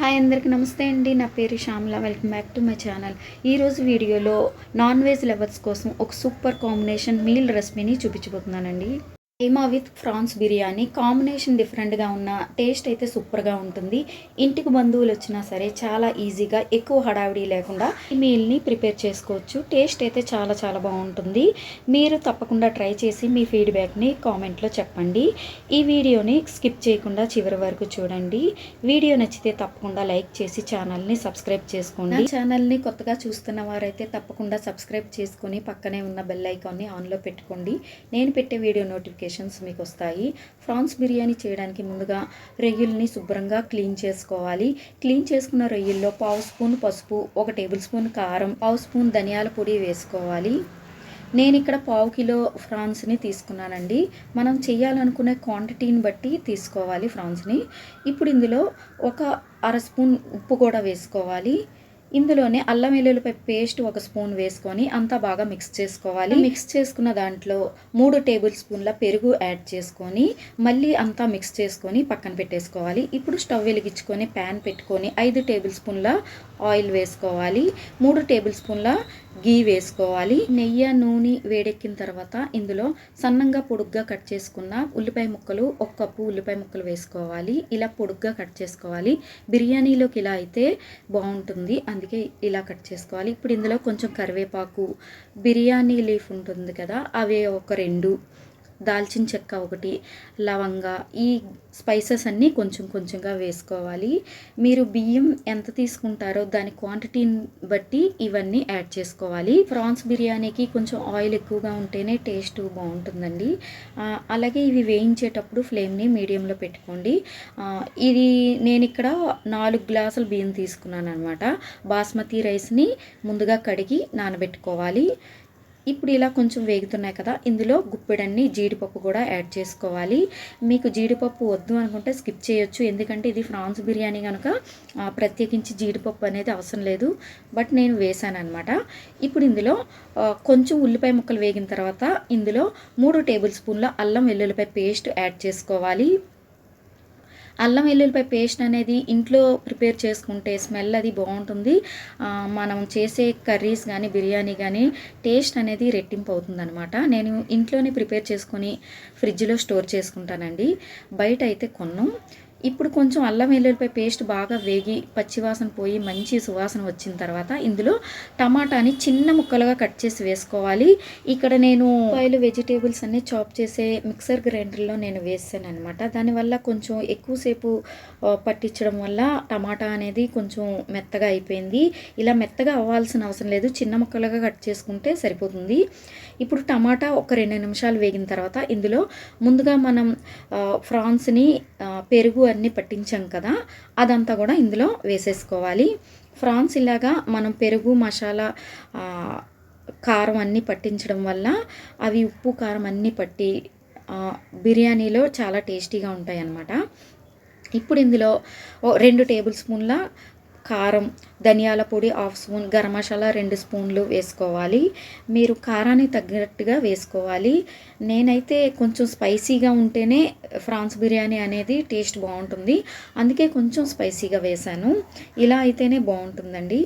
Hi అందరికీ నమస్తే అండి. నా పేరు Shyamala. Welcome back to my channel. ఈరోజు వీడియోలో నాన్ వెజ్ లవర్స్ కోసం ఒక సూపర్ కాంబినేషన్ మీల్ రెసిపీని చూపించబోతున్నానండి. Keema with prawns biryani combination డిఫరెంట్గా ఉన్న టేస్ట్ అయితే సూపర్గా ఉంటుంది. ఇంటికి బంధువులు వచ్చినా సరే చాలా ఈజీగా ఎక్కువ హడావిడి లేకుండా ఈ మీల్ని ప్రిపేర్ చేసుకోవచ్చు. టేస్ట్ అయితే చాలా చాలా బాగుంటుంది. మీరు తప్పకుండా ట్రై చేసి మీ ఫీడ్బ్యాక్ని కామెంట్లో చెప్పండి. ఈ వీడియోని స్కిప్ చేయకుండా చివరి వరకు చూడండి. వీడియో నచ్చితే తప్పకుండా లైక్ చేసి ఛానల్ని సబ్స్క్రైబ్ చేసుకోండి. ఛానల్ని కొత్తగా చూస్తున్న వారైతే తప్పకుండా సబ్స్క్రైబ్ చేసుకొని పక్కనే ఉన్న బెల్ ఐకాన్ని ఆన్లో పెట్టుకోండి. నేను పెట్టే వీడియో నోటిఫికేషన్ మీకు వస్తాయి. ఫ్రాన్స్ బిర్యానీ చేయడానికి ముందుగా రొయ్యల్ని శుభ్రంగా క్లీన్ చేసుకోవాలి. క్లీన్ చేసుకున్న రొయ్యల్లో పావు స్పూన్ పసుపు, 1 టేబుల్ స్పూన్ కారం, పావు స్పూన్ ధనియాల పొడి వేసుకోవాలి. నేను ఇక్కడ పావు కిలో ఫ్రాన్స్ని తీసుకున్నానండి. మనం చేయాలనుకునే క్వాంటిటీని బట్టి తీసుకోవాలి ఫ్రాన్స్ని. ఇప్పుడు ఇందులో ఒక 1/2 స్పూన్ ఉప్పు కూడా వేసుకోవాలి. ఇందులోనే అల్లం వెల్లుల్లిపాయ పేస్ట్ 1 స్పూన్ వేసుకొని అంతా బాగా మిక్స్ చేసుకోవాలి. మిక్స్ చేసుకున్న దాంట్లో 3 టేబుల్ స్పూన్ల పెరుగు యాడ్ చేసుకొని మళ్ళీ అంతా మిక్స్ చేసుకొని పక్కన పెట్టేసుకోవాలి. ఇప్పుడు స్టవ్ వెలిగించుకొని ప్యాన్ పెట్టుకొని 5 టేబుల్ స్పూన్ల ఆయిల్ వేసుకోవాలి. 3 టేబుల్ స్పూన్ల గీ వేసుకోవాలి. నెయ్యి నూనె వేడెక్కిన తర్వాత ఇందులో సన్నంగా పొడుగ్గా కట్ చేసుకున్న ఉల్లిపాయ ముక్కలు 1 కప్పు ఉల్లిపాయ ముక్కలు వేసుకోవాలి. ఇలా పొడుగ్గా కట్ చేసుకోవాలి. బిర్యానీలోకి ఇలా అయితే బాగుంటుంది, అందుకే ఇలా కట్ చేసుకోవాలి. ఇప్పుడు ఇందులో కొంచెం కరివేపాకు, బిర్యానీ లీఫ్ ఉంటుంది కదా, అవి ఒక 2, దాల్చిన చెక్క 1, లవంగా, ఈ స్పైసెస్ అన్నీ కొంచెం కొంచెంగా వేసుకోవాలి. మీరు బియ్యం ఎంత తీసుకుంటారో దాని క్వాంటిటీని బట్టి ఇవన్నీ యాడ్ చేసుకోవాలి. ఫ్రాన్స్ బిర్యానీకి కొంచెం ఆయిల్ ఎక్కువగా ఉంటేనే టేస్ట్ బాగుంటుందండి. అలాగే ఇవి వేయించేటప్పుడు ఫ్లేమ్ని మీడియంలో పెట్టుకోండి. ఇది నేను ఇక్కడ 4 గ్లాసులు బియ్యం తీసుకున్నాను అనమాట. బాస్మతి రైస్ని ముందుగా కడిగి నానబెట్టుకోవాలి. ఇప్పుడు ఇలా కొంచెం వేగుతున్నాయి కదా, ఇందులో గుప్పెడన్ని జీడిపప్పు కూడా యాడ్ చేసుకోవాలి. మీకు జీడిపప్పు వద్దు అనుకుంటే స్కిప్ చేయొచ్చు, ఎందుకంటే ఇది ఫ్రాన్స్ బిర్యానీ కనుక ప్రత్యేకించి జీడిపప్పు అనేది అవసరం లేదు. బట్ నేను వేసాను అనమాట. ఇప్పుడు ఇందులో కొంచెం ఉల్లిపాయ ముక్కలు వేగిన తర్వాత ఇందులో 3 టేబుల్ స్పూన్ల అల్లం వెల్లుల్లిపాయ పేస్ట్ యాడ్ చేసుకోవాలి. అల్లం వెల్లుల్లిపాయ పేస్ట్ అనేది ఇంట్లో ప్రిపేర్ చేసుకుంటే స్మెల్ అది బాగుంటుంది. మనం చేసే కర్రీస్ కానీ బిర్యానీ కానీ టేస్ట్ అనేది రెట్టింపు అవుతుంది అనమాట. నేను ఇంట్లోనే ప్రిపేర్ చేసుకొని ఫ్రిడ్జ్లో స్టోర్ చేసుకుంటానండి, బయట అయితే కొన్ను. ఇప్పుడు కొంచెం అల్లం వెల్లుల్లిపాయ పేస్ట్ బాగా వేగి పచ్చివాసన పోయి మంచి సువాసన వచ్చిన తర్వాత ఇందులో టమాటాని చిన్న ముక్కలుగా కట్ చేసి వేసుకోవాలి. ఇక్కడ నేను వెజిటేబుల్స్ అన్నీ చాప్ చేసే మిక్సర్ గ్రైండర్లో నేను వేసాను అనమాట. దానివల్ల కొంచెం ఎక్కువసేపు పట్టించడం వల్ల టమాటా అనేది కొంచెం మెత్తగా అయిపోయింది. ఇలా మెత్తగా అవ్వాల్సిన అవసరం లేదు, చిన్న ముక్కలుగా కట్ చేసుకుంటే సరిపోతుంది. ఇప్పుడు టమాటా ఒక 2 నిమిషాలు వేగిన తర్వాత ఇందులో ముందుగా మనం ఫ్రాన్స్ని పెరుగు అన్నీ పట్టించాం కదా, అదంతా కూడా ఇందులో వేసేసుకోవాలి. ఫ్రాన్స్ ఇలాగా మనం పెరుగు, మసాలా, కారం అన్నీ పట్టించడం వల్ల అవి ఉప్పు కారం అన్నీ పట్టి బిర్యానీలో చాలా టేస్టీగా ఉంటాయి అన్నమాట. ఇప్పుడు ఇందులో 2 టేబుల్ స్పూన్ల కారం, ధనియాల పొడి 1/2 స్పూన్, గరం మసాలా 2 స్పూన్లు వేసుకోవాలి. మీరు కారానికి తగ్గట్టుగా వేసుకోవాలి. నేనైతే కొంచెం స్పైసీగా ఉంటేనే ఫ్రాన్స్ బిర్యానీ అనేది టేస్ట్ బాగుంటుంది, అందుకే కొంచెం స్పైసీగా వేశాను. ఇలా అయితేనే బాగుంటుందండి.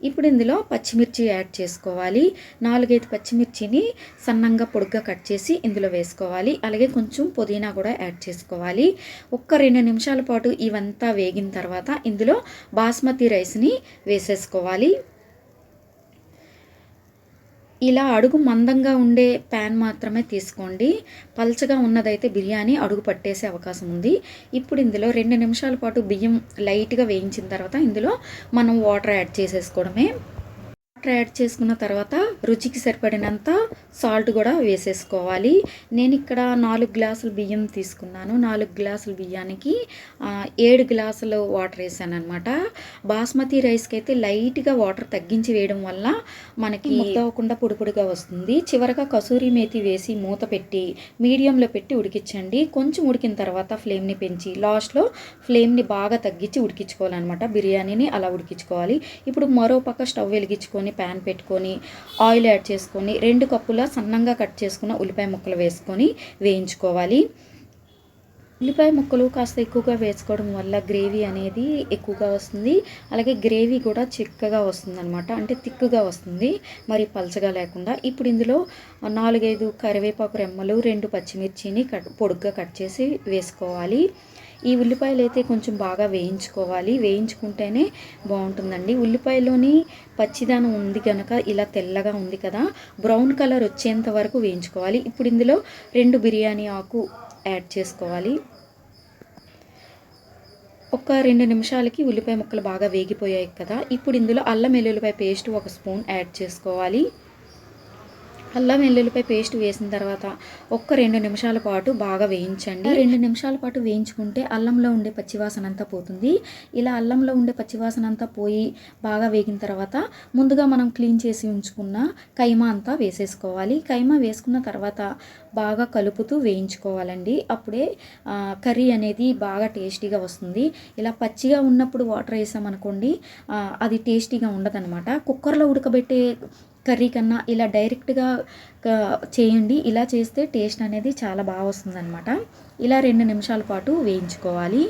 ఇప్పుడు ఇందులో పచ్చిమిర్చి యాడ్ చేసుకోవాలి. 4-5 పచ్చిమిర్చిని సన్నంగా పొడుగ్గా కట్ చేసి ఇందులో వేసుకోవాలి. అలాగే కొంచెం పుదీనా కూడా యాడ్ చేసుకోవాలి. 2 నిమిషాల పాటు ఇవంతా వేగిన తర్వాత ఇందులో బాస్మతి రైస్ని వేసేసుకోవాలి. ఇలా అడుగు మందంగా ఉండే ప్యాన్ మాత్రమే తీసుకోండి, పల్చగా ఉన్నదైతే బిర్యానీ అడుగు పట్టేసే అవకాశం ఉంది. ఇప్పుడు ఇందులో 2 నిమిషాల పాటు బియ్యం లైట్గా వేయించిన తర్వాత ఇందులో మనం వాటర్ యాడ్ చేసేసుకోవడమే. వాటర్ యాడ్ చేసుకున్న తర్వాత రుచికి సరిపడినంత సాల్ట్ కూడా వేసేసుకోవాలి. నేను ఇక్కడ 4 గ్లాసులు బియ్యం తీసుకున్నాను. 4 గ్లాసుల బియ్యానికి 7 గ్లాసులు వాటర్ వేసాను అనమాట. బాస్మతి రైస్కి అయితే లైట్గా వాటర్ తగ్గించి వేయడం వల్ల మనకి ముద్ద అవ్వకుండా పొడి పొడిగా వస్తుంది. చివరగా కసూరి మేతి వేసి మూత పెట్టి మీడియంలో పెట్టి ఉడికించండి. కొంచెం ఉడికిన తర్వాత ఫ్లేమ్ని పెంచి లాస్ట్లో ఫ్లేమ్ని బాగా తగ్గించి ఉడికించుకోవాలన్నమాట. బిర్యానీని అలా ఉడికించుకోవాలి. ఇప్పుడు మరో పక్క స్టవ్ వెలిగించుకొని ప్యాన్ పెట్టుకొని ఆయిల్ యాడ్ చేసుకొని 2 కప్పుల సన్నంగా కట్ చేసుకున్న ఉల్లిపాయ ముక్కలు వేసుకొని వేయించుకోవాలి. ఉల్లిపాయ ముక్కలు కాస్త ఎక్కువగా వేసుకోవడం వల్ల గ్రేవీ అనేది ఎక్కువగా వస్తుంది. అలాగే గ్రేవీ కూడా చిక్కగా వస్తుందనమాట. అంటే తిక్కుగా వస్తుంది, మరి పలచగా లేకుండా. ఇప్పుడు ఇందులో 4, 5 కరివేపాకు రెమ్మలు, 2 పచ్చిమిర్చిని పొడుగ్గా కట్ చేసి వేసుకోవాలి. ఈ ఉల్లిపాయలు అయితే కొంచెం బాగా వేయించుకోవాలి. వేయించుకుంటేనే బాగుంటుందండి. ఉల్లిపాయలోని పచ్చిదనం ఉంది కనుక ఇలా తెల్లగా ఉంది కదా, బ్రౌన్ కలర్ వచ్చేంత వరకు వేయించుకోవాలి. ఇప్పుడు ఇందులో 2 బిర్యానీ ఆకు యాడ్ చేసుకోవాలి. ఒక 2 నిమిషాలకి ఉల్లిపాయ ముక్కలు బాగా వేగిపోయాయి కదా, ఇప్పుడు ఇందులో అల్లం వెల్లుల్లిపాయ పేస్ట్ 1 స్పూన్ యాడ్ చేసుకోవాలి. అల్లం వెల్లుల్లిపాయ పేస్ట్ వేసిన తర్వాత ఒక 2 నిమిషాల పాటు బాగా వేయించండి. 2 నిమిషాల పాటు వేయించుకుంటే అల్లంలో ఉండే పచ్చివాసన అంతా పోతుంది. ఇలా అల్లంలో ఉండే పచ్చివాసన అంతా పోయి బాగా వేగిన తర్వాత ముందుగా మనం క్లీన్ చేసి ఉంచుకున్న కైమా అంతా వేసేసుకోవాలి. కైమా వేసుకున్న తర్వాత బాగా కలుపుతూ వేయించుకోవాలండి. అప్పుడే కర్రీ అనేది బాగా టేస్టీగా వస్తుంది. ఇలా పచ్చిగా ఉన్నప్పుడు వాటర్ వేసామనుకోండి, అది టేస్టీగా ఉండదన్నమాట. కుక్కర్లో ఉడకబెట్టే కర్రీ కన్నా ఇలా డైరెక్ట్గా చేయండి. ఇలా చేస్తే టేస్ట్ అనేది చాలా బాగా వస్తుందన్నమాట. ఇలా 2 నిమిషాల పాటు వేయించుకోవాలి.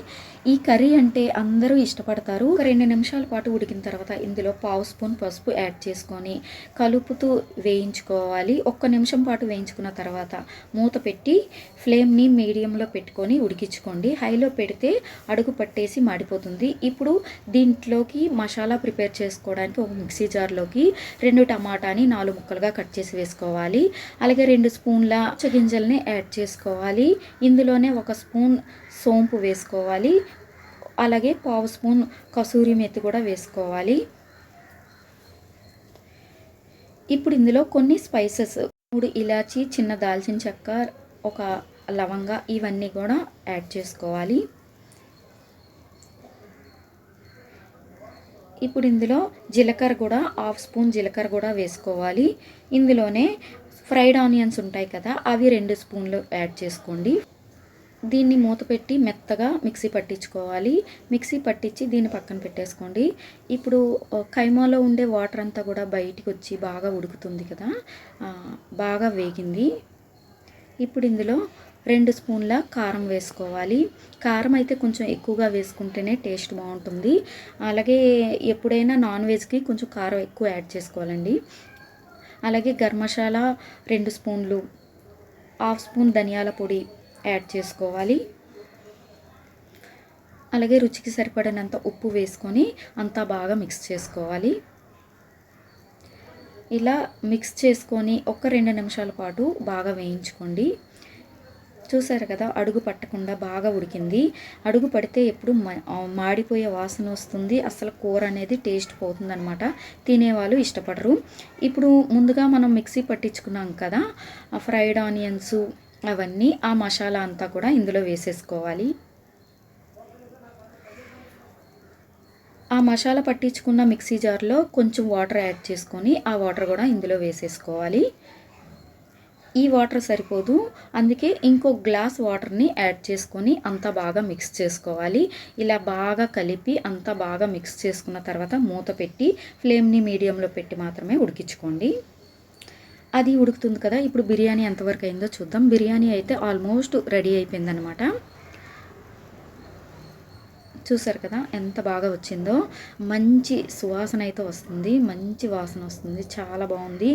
ఈ కర్రీ అంటే అందరూ ఇష్టపడతారు. ఒక 2 నిమిషాల పాటు ఉడికిన తర్వాత ఇందులో 1/2 స్పూన్ పసుపు యాడ్ చేసుకొని కలుపుతూ వేయించుకోవాలి. 1 నిమిషం పాటు వేయించుకున్న తర్వాత మూత పెట్టి ఫ్లేమ్ని మీడియంలో పెట్టుకొని ఉడికించుకోండి. హైలో పెడితే అడుగు పట్టేసి మాడిపోతుంది. ఇప్పుడు దీంట్లోకి మసాలా ప్రిపేర్ చేసుకోవడానికి ఒక మిక్సీ జార్లోకి 2 టమాటాని 4 ముక్కలుగా కట్ చేసి వేసుకోవాలి. అలాగే 2 స్పూన్ల గింజల్ని యాడ్ చేసుకోవాలి. ఇందులోనే 1 స్పూన్ సోంపు వేసుకోవాలి. అలాగే 1/2 స్పూన్ కసూరి మెతి కూడా వేసుకోవాలి. ఇప్పుడు ఇందులో కొన్ని స్పైసెస్ 3 ఇలాచీ, చిన్న దాల్చిన చెక్క, 1 లవంగ, ఇవన్నీ కూడా యాడ్ చేసుకోవాలి. ఇప్పుడు ఇందులో జీలకర్ర కూడా 1/2 స్పూన్ జీలకర్ర కూడా వేసుకోవాలి. ఇందులోనే ఫ్రైడ్ ఆనియన్స్ ఉంటాయి కదా, అవి 2 స్పూన్లు యాడ్ చేసుకోండి. దీన్ని మూత పెట్టి మెత్తగా మిక్సీ పట్టించుకోవాలి. మిక్సీ పట్టించి దీన్ని పక్కన పెట్టేసుకోండి. ఇప్పుడు కైమాలో ఉండే వాటర్ అంతా కూడా బయటికి వచ్చి బాగా ఉడుకుతుంది కదా, బాగా వేగింది. ఇప్పుడు ఇందులో 2 స్పూన్ల కారం వేసుకోవాలి. కారం అయితే కొంచెం ఎక్కువగా వేసుకుంటేనే టేస్ట్ బాగుంటుంది. అలాగే ఎప్పుడైనా నాన్ వెజ్కి కొంచెం కారం ఎక్కువ యాడ్ చేసుకోవాలండి. అలాగే గరం మసాలా 2 స్పూన్లు, 1/2 స్పూన్ ధనియాల పొడి యాడ్ చేసుకోవాలి. అలాగే రుచికి సరిపడినంత ఉప్పు వేసుకొని అంతా బాగా మిక్స్ చేసుకోవాలి. ఇలా మిక్స్ చేసుకొని ఒక 2 నిమిషాల పాటు బాగా వేయించుకోండి. చూసారు కదా, అడుగు పట్టకుండా బాగా ఉడికింది. అడుగు పడితే ఎప్పుడు మాడిపోయే వాసన వస్తుంది. అసలు కూర అనేది టేస్ట్ పోతుందన్నమాట. తినేవాళ్ళు ఇష్టపడరు. ఇప్పుడు ముందుగా మనం మిక్సీ పట్టించుకున్నాం కదా ఫ్రైడ్ ఆనియన్స్, అవన్నీ ఆ మసాలా అంతా కూడా ఇందులో వేసేసుకోవాలి. ఆ మసాలా పట్టించుకున్న మిక్సీ జార్లో కొంచెం వాటర్ యాడ్ చేసుకొని ఆ వాటర్ కూడా ఇందులో వేసేసుకోవాలి. ఈ వాటర్ సరిపోదు, అందుకే ఇంకో గ్లాస్ వాటర్ని యాడ్ చేసుకొని అంతా బాగా మిక్స్ చేసుకోవాలి. ఇలా బాగా కలిపి అంతా బాగా మిక్స్ చేసుకున్న తర్వాత మూత పెట్టి ఫ్లేమ్ని మీడియంలో పెట్టి మాత్రమే ఉడికించుకోండి. అది ఉడుకుతుంది కదా, ఇప్పుడు బిర్యానీ ఎంతవరకు అయిందో చూద్దాం. బిర్యానీ అయితే ఆల్మోస్ట్ రెడీ అయిపోయిందనమాట. చూసారు కదా ఎంత బాగా వచ్చిందో. మంచి సువాసన అయితే వస్తుంది, మంచి వాసన వస్తుంది, చాలా బాగుంది.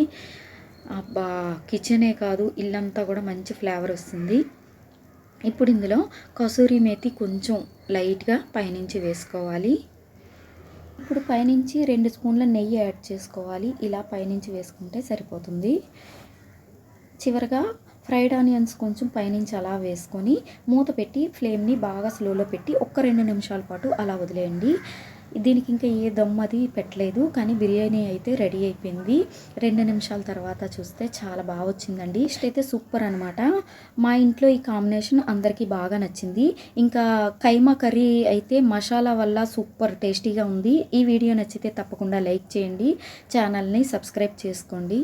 అబ్బా, కిచెనే కాదు ఇల్లంతా కూడా మంచి ఫ్లేవర్ వస్తుంది. ఇప్పుడు ఇందులో కసూరి మేతి కొంచెం లైట్గా పైనుంచి వేసుకోవాలి. ఇప్పుడు పైనుంచి 2 స్పూన్ల నెయ్యి యాడ్ చేసుకోవాలి. ఇలా పైనుంచి వేసుకుంటే సరిపోతుంది. చివరగా ఫ్రైడ్ ఆనియన్స్ కొంచెం పైనుంచి అలా వేసుకొని మూత పెట్టి ఫ్లేమ్ని బాగా స్లోలో పెట్టి ఒక 2 నిమిషాల పాటు అలా వదిలేయండి. దీనికి ఇంకా ఏ దమ్ అది పెట్టలేదు, కానీ బిర్యానీ అయితే రెడీ అయిపోయింది. 2 నిమిషాల తర్వాత చూస్తే చాలా బాగా వచ్చిందండి. టేస్ట్ అయితే సూపర్ అనమాట. మా ఇంట్లో ఈ కాంబినేషన్ అందరికీ బాగా నచ్చింది. ఇంకా కైమా కర్రీ అయితే మసాలా వల్ల సూపర్ టేస్టీగా ఉంది. ఈ వీడియో నచ్చితే తప్పకుండా లైక్ చేయండి, ఛానల్ని సబ్స్క్రైబ్ చేసుకోండి.